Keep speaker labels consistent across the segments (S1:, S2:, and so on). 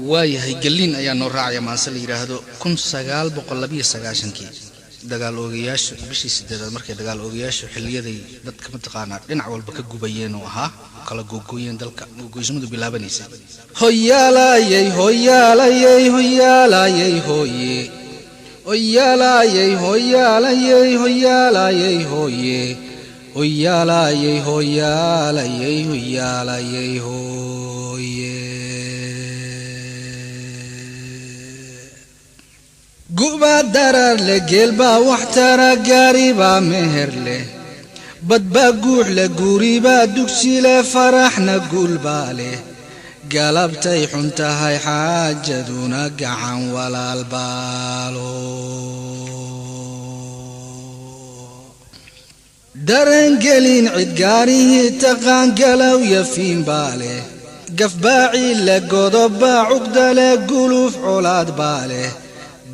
S1: waayahay galin ayaa noo raacaya maanta la yiraahdo 1929 dagaal oogayaasha bishii 8 markay dagaal oogayaasha xilliyaday dadka mataqaana dhinac walba ka gubayeen oo ahaa kala googooyeen dalka googooysmadu bilaabanaysa hoyaalayay hoyaalayay hoyaalayay hoye hoyaalayay hoyaalayay hoyaalayay hoye hoyaalayay hoyaalayay hoyaalayay hoye guba darar le gelba waxtara gaariba meher le badba guux le guriba dugsi le faraxna gulbaale galabtay xuntahay xaajaduna gacan walaal baalo dareen gelin cid gaarihi taqaan galow yafiin baale gafbaaci le godoba cugda le guluf colaad baale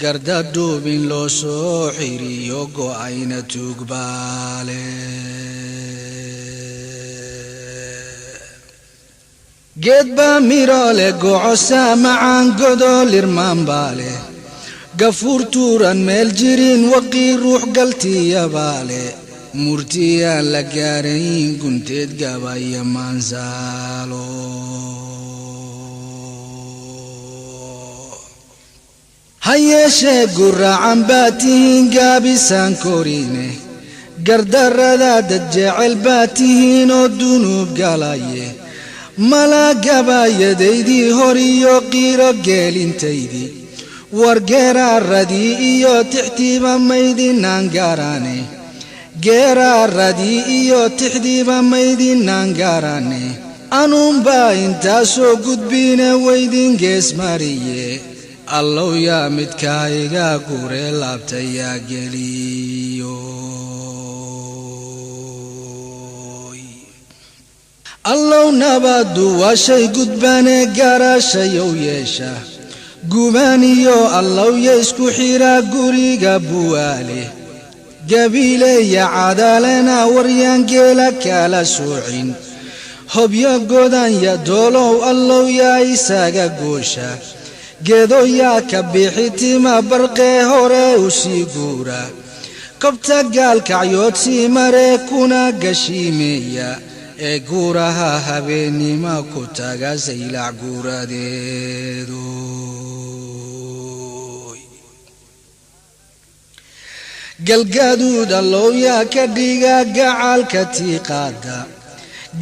S1: garda duubin loo soo xiriyo go'ayna tuugbaale geedba miro le gocosa macaan godol irmaan baale gafuur tuuran meel jirin waqii ruux galtiya baale murtiyaan la gaarayn gunteed gabaya maansaalo hayeeshee guraacan baa tihiin gaabisaan korine gardarrada dad jecel baa tihiin oo dunuub galaye mala gabayadaydii hor iyo qiiro geelintaydii wargeeraaradii iyo tixdiiba maydinaan gaarane geeraaradii iyo tixdiiba maydinaan gaarane anuunbaa intaasoo gudbiina weydin gees mariye allow yaa midkaa iga gure laabtayaa geliyo allow nabaddu waa shay gudbane garashayow yeesha gubaaniyo allow ya isku xiraa guriga buwaale gabiileya cadaalena waryaan geela kala soocin hobyo godan ya doolow allow yaa isaga goosha geedo yaa ka bixitima barqee hore u sii guura kobta gaalkacyood sii maree kuna gashiimeeya ee guuraha habeenima ku taga saylac guuradeedu galgaduud allow yaa ka dhiga gacalka tiiqaada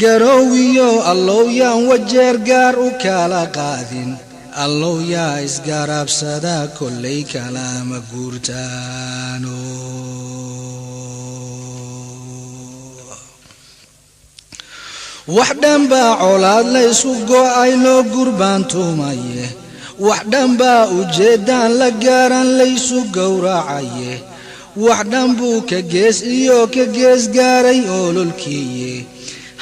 S1: garoowiyo allow yaan wajeer gaar u kala qaadin allow yaa isgaraabsada kollay kalaama guurtaano wax dhanbaa colaad la isku go'ay loo gurbaantuumaye wax dhanbaa ujeeddaan la gaaran laysu gowracaye wax dhan buu ka gees iyo ka gees gaaray ololkiiye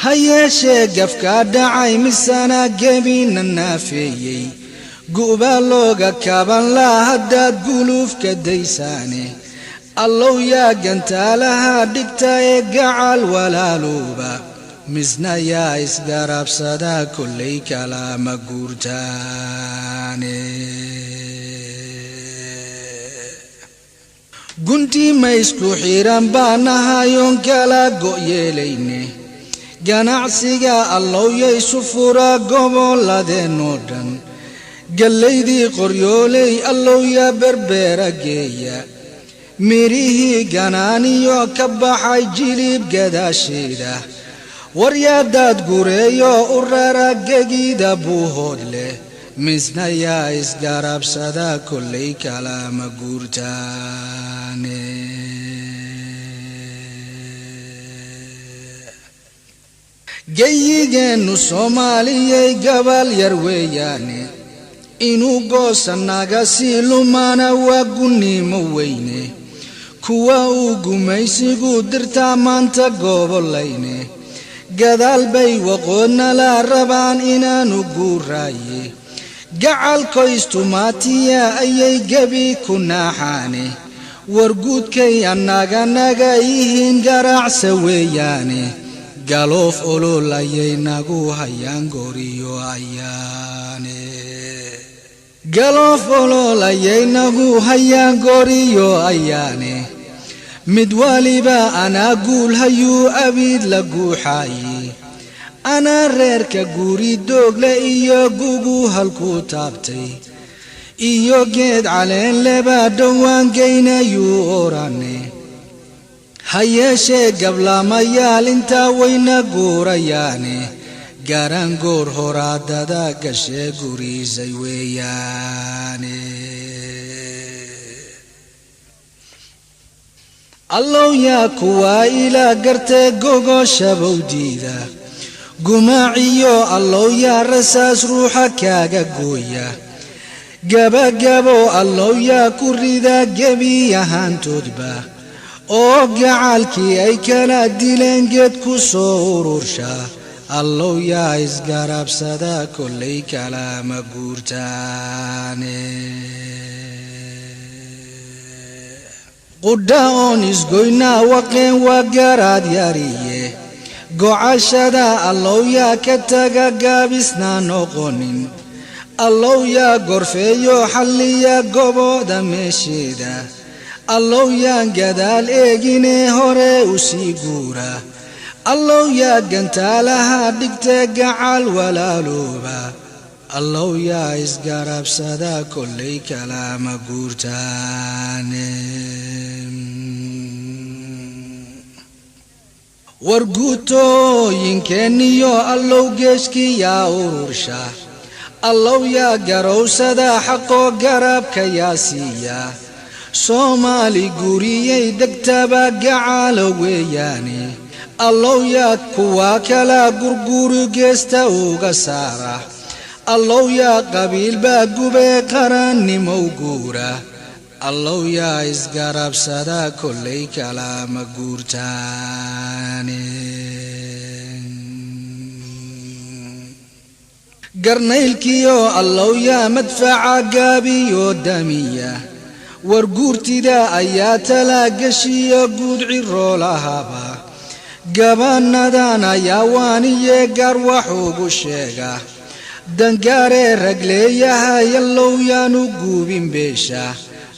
S1: hayeeshee gafkaa dhacay misana gebina naafeeyey gu'baa looga kaban laa haddaad guluufka daysaane allow yaa gantaalaha dhigta ee gacal walaaluuba misna yaa isgaraabsada kollay kalaama guurtaane guntii ma isku xiran baa nahayoon kala go'yeelayne ganacsiga allow yaysu furaa gobolladeenoo dhan gallaydii qoryooley allow yaa berbeera geeya mirihii ganaaniyo ka baxay jilib gadaasheeda waryaadaad gureeyo u rara gegida buuhood leh misna yaa isgaraabsada kollay kalaama guurtaane geyigeennu soomaaliyey gabal yar weeyaane inuu goosanaga sii lumana waa gunnimo weyne kuwa uu gumaysigu dirtaa maanta gobolayne gadaal bay waqoodna la rabaan inaanu guuraaye gacalkoystumaatiya ayay gebi ku naaxaane warguudkay annaga naga yihiin garaacsa weeyaane galoof olol ayay nagu hayaan goriyo ayaane قالوا فلول أيينه هيا قريو أياني مدوالي با أنا أقول هيو أبيد لقو حاي أنا ريرك قوري دوغ إيو قوقو هالكو تابتي إيو قيد علين لبا دوان قينا يو أوراني هيا شي قبل ما يال انتا وينا قورياني قارن قور هرادا دا قشي قوري زيوياني الله يا كوا إلى قرتي قوغو شبو ديدا قماعيو الله يا رساس روحك يا قويا قبا قبو الله يا كريدا قبي يهان تدبا اوقعالكي اي كلا ديلين قد كسور ورشا الله يا إزقارب صدا كل كلام قورتاني قداون إزقوينا وقين وقراد ياريه قعشدا الله يا كتاقا قابسنا نقونين الله يا قرفيو حليا قبو دمشيدا الله يا قدال ايجيني هوري وسيقورا الله يا قنتالها دقتا قعال ولا لوبا الله يا إزقارب صدا كل كلام قورتاني ورقوتو ينكنيو الله قشكي يا أورشا الله يا قرو صدا حقو قرب كياسيا صومالي قوري دقتا قعال وياني الله يا كواكلا قرقور قستا وقسارة الله يا قبيل باقو بقراني موقورة الله يا إزقارب صدا كل كلام قورتاني قرنيلكيو الله يا مدفع قابيو دمية ورقورتي دا ايات لا قشي قود عرو لهابا قبان ندانا ياواني قروحو قشيقا دنقاري رقلي ياها يلو يا نقوبين بيشا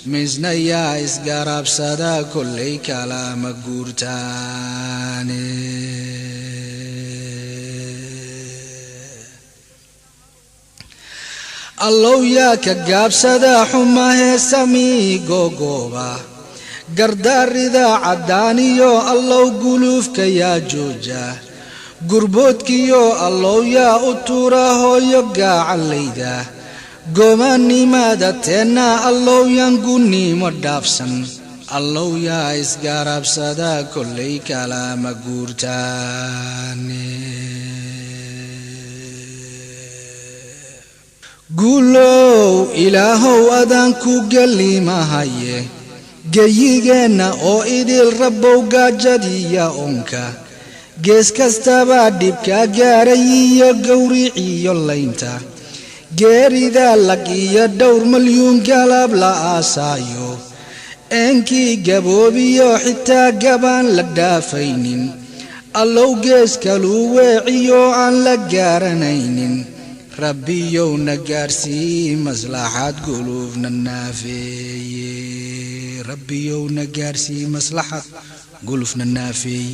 S1: مزنا يا إزقارب صدا كل كلام قورتاني الله يا كقاب صدا حماه سمي قوقوبا قردار رضا عدانيو الله قلوفك يا جوجا قربوتك يو الله يا أطوره يقع عليدا قوماني مادتنا الله ينقوني مدافسن الله يا إزقارب صدا كل كلام قورتاني قولوا إلهو أذانكو قلي ما هايه جيجنا أو إدي الرب وقاجدي يا أنكا جيس كستابا ديبكا جاري يا قوري يولينتا جاري ذالك يا دور مليون قلب لا آسايو انكي قبوبيو حتى قبان لدافينين الله جيس كالو وعيو عن لقارنين ربي يو نقارسي مصلحة قلوبنا النافي ربي يو نقارسي مصلحة قلوبنا النافي